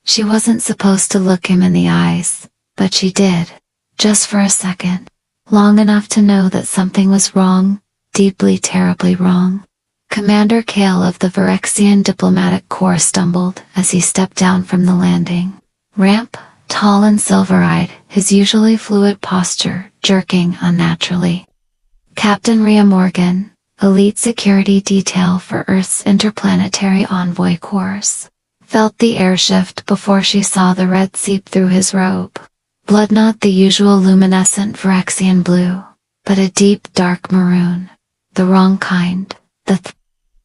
She wasn't supposed to look him in the eyes, but she did, just for a second, long enough to know that something was wrong, deeply, terribly wrong. Commander Kale of the Virexian Diplomatic Corps stumbled as he stepped down from the landing ramp, tall and silver-eyed, his usually fluid posture jerking unnaturally. Captain Rhea Morgan, elite security detail for Earth's interplanetary envoy course, felt the air shift before she saw the red seep through his robe. Blood, not the usual luminescent Virexian blue, but a deep dark maroon. The wrong kind. The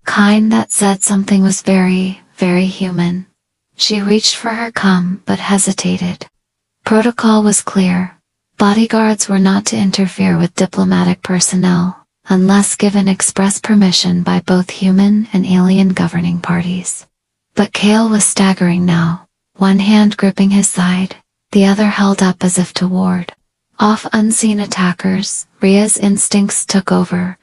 kind that said something was very, very human. She reached for her cum but hesitated. Protocol was clear. Bodyguards were not to interfere with diplomatic personnel, unless given express permission by both human and alien governing parties. But Kale was staggering now, one hand gripping his side, the other held up as if to ward off unseen attackers. Rhea's instincts took over.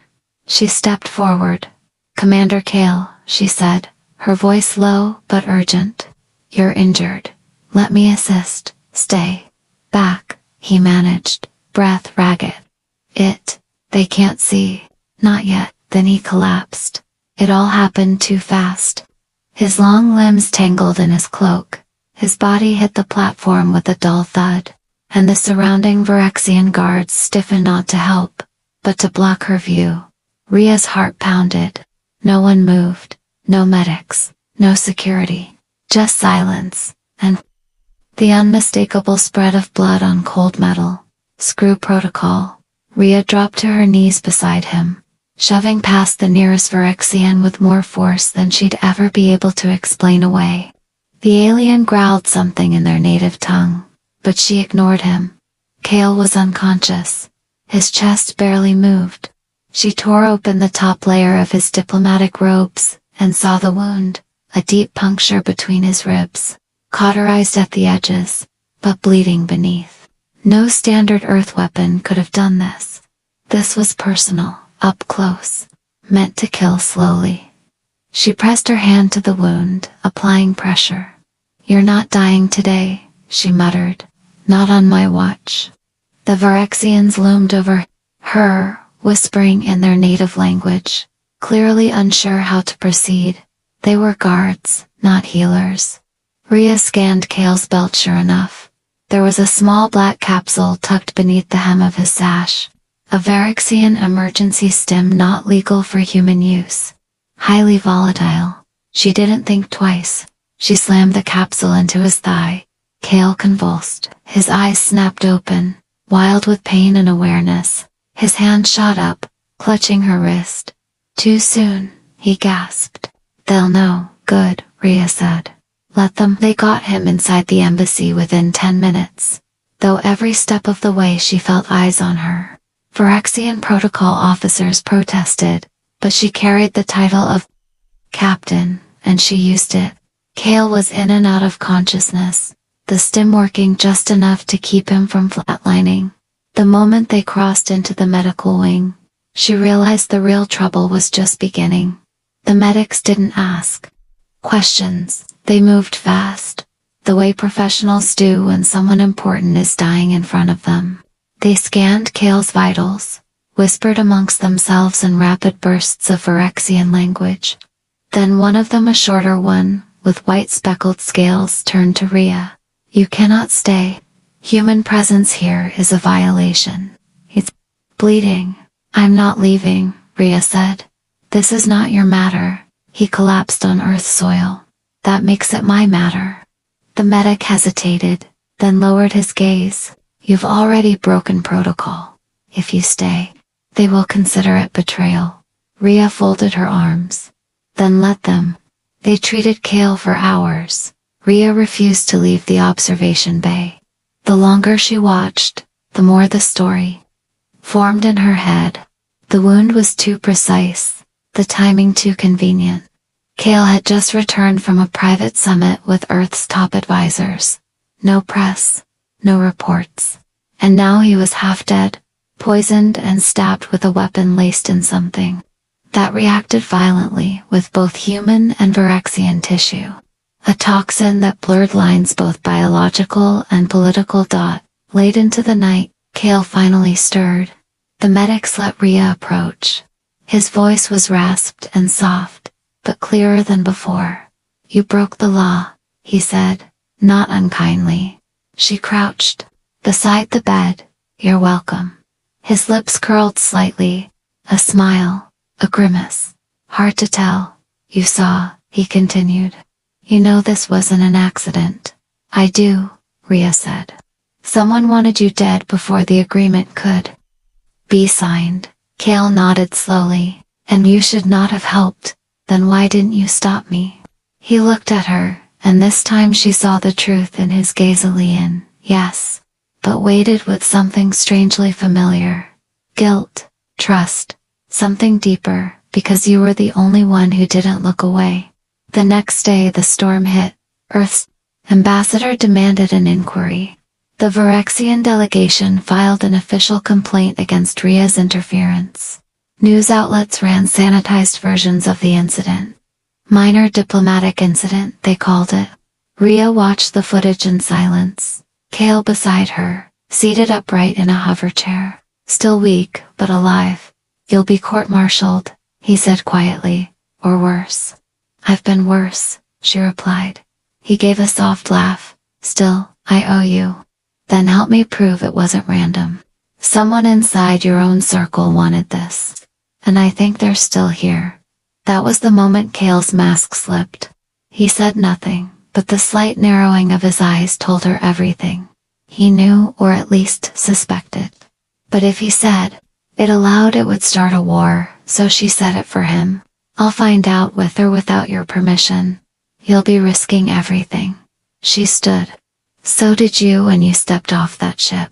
She stepped forward. "Commander Kale," she said, her voice low but urgent. "You're injured. Let me assist." "Stay back," he managed, breath ragged. They can't see." "Not yet." Then he collapsed. It all happened too fast. His long limbs tangled in his cloak. His body hit the platform with a dull thud, and the surrounding Virexian guards stiffened not to help, but to block her view. Rhea's heart pounded. No one moved. No medics. No security. Just silence, and the unmistakable spread of blood on cold metal. Screw protocol. Rhea dropped to her knees beside him, shoving past the nearest Virexian with more force than she'd ever be able to explain away. The alien growled something in their native tongue, but she ignored him. Kale was unconscious. His chest barely moved. She tore open the top layer of his diplomatic robes, and saw the wound, a deep puncture between his ribs, cauterized at the edges, but bleeding beneath. No standard Earth weapon could have done this. This was personal, up close, meant to kill slowly. She pressed her hand to the wound, applying pressure. "You're not dying today," she muttered. "Not on my watch." The Virexians loomed over her, whispering in their native language, clearly unsure how to proceed. They were guards, not healers. Rhea scanned Kale's belt. Sure enough, there was a small black capsule tucked beneath the hem of his sash. A Virexian emergency stim not legal for human use. Highly volatile. She didn't think twice. She slammed the capsule into his thigh. Kale convulsed. His eyes snapped open, wild with pain and awareness. His hand shot up, clutching her wrist. "Too soon," he gasped. "They'll know." "Good," Rhea said. "Let them." They got him inside the embassy within 10 minutes. Though every step of the way she felt eyes on her. Virexian protocol officers protested, but she carried the title of captain, and she used it. Kale was in and out of consciousness, the stim working just enough to keep him from flatlining. The moment they crossed into the medical wing, she realized the real trouble was just beginning. The medics didn't ask questions, they moved fast, the way professionals do when someone important is dying in front of them. They scanned Kale's vitals, whispered amongst themselves in rapid bursts of Virexian language. Then one of them, a shorter one, with white speckled scales, turned to Rhea. "You cannot stay. Human presence here is a violation. It's bleeding." "I'm not leaving," Rhea said. "This is not your matter." He collapsed on Earth soil. "That makes it my matter." The medic hesitated, then lowered his gaze. "You've already broken protocol. If you stay, they will consider it betrayal." Rhea folded her arms. "Then let them." They treated Kale for hours. Rhea refused to leave the observation bay. The longer she watched, the more the story formed in her head. The wound was too precise, the timing too convenient. Kale had just returned from a private summit with Earth's top advisors. No press, no reports. And now he was half dead, poisoned and stabbed with a weapon laced in something that reacted violently with both human and Virexian tissue. A toxin that blurred lines both biological and political. Late into the night, Kale finally stirred. The medics let Rhea approach. His voice was rasped and soft, but clearer than before. "You broke the law," he said, not unkindly. She crouched beside the bed. "You're welcome." His lips curled slightly, a smile, a grimace. "Hard to tell." "You saw," he continued. "You know this wasn't an accident." "I do," Rhea said. "Someone wanted you dead before the agreement could be signed." Kale nodded slowly. "And you should not have helped. Then why didn't you stop me?" He looked at her, and this time she saw the truth in his gaze. Alien, yes, but weighted with something strangely familiar. Guilt, trust, something deeper, because you were the only one who didn't look away. The next day the storm hit. Earth's ambassador demanded an inquiry. The Virexian delegation filed an official complaint against Rhea's interference. News outlets ran sanitized versions of the incident. Minor diplomatic incident, they called it. Rhea watched the footage in silence. Kale beside her, seated upright in a hover chair. Still weak, but alive. "You'll be court-martialed," he said quietly. "Or worse." "I've been worse," she replied. He gave a soft laugh. "Still, I owe you." "Then help me prove it wasn't random. Someone inside your own circle wanted this. And I think they're still here." That was the moment Kale's mask slipped. He said nothing, but the slight narrowing of his eyes told her everything. He knew, or at least suspected. But if he said it aloud, it would start a war, so she said it for him. "I'll find out with or without your permission. You'll be risking everything." She stood. "So did you when you stepped off that ship."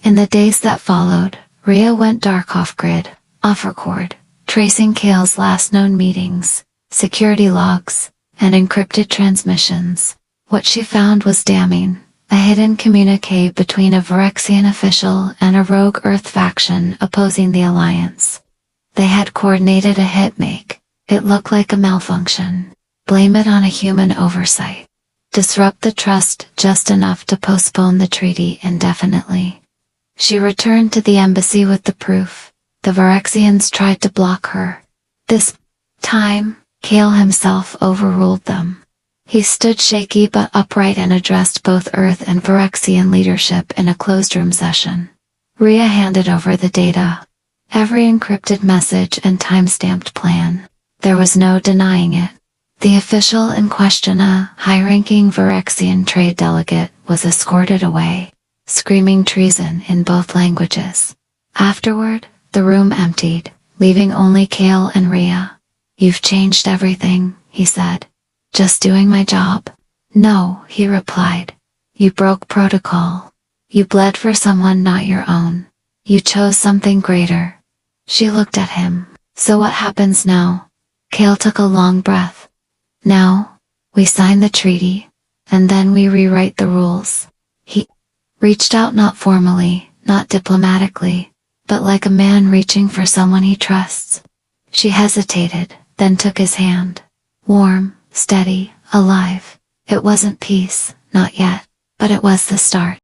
In the days that followed, Rhea went dark off-grid, off-record, tracing Kale's last known meetings, security logs, and encrypted transmissions. What she found was damning. A hidden communique between a Virexian official and a rogue Earth faction opposing the Alliance. They had coordinated a hitmake. It looked like a malfunction. Blame it on a human oversight. Disrupt the trust just enough to postpone the treaty indefinitely. She returned to the embassy with the proof. The Virexians tried to block her. This time, Kale himself overruled them. He stood shaky but upright and addressed both Earth and Virexian leadership in a closed-room session. Rhea handed over the data. Every encrypted message and time-stamped plan. There was no denying it. The official in question, a high-ranking Virexian trade delegate, was escorted away, screaming treason in both languages. Afterward, the room emptied, leaving only Kale and Rhea. "You've changed everything," he said. "Just doing my job?" "No," he replied. "You broke protocol. You bled for someone not your own. You chose something greater." She looked at him. "So what happens now?" Kale took a long breath. "Now, we sign the treaty, and then we rewrite the rules." He reached out, not formally, not diplomatically, but like a man reaching for someone he trusts. She hesitated, then took his hand. Warm, steady, alive. It wasn't peace, not yet, but it was the start.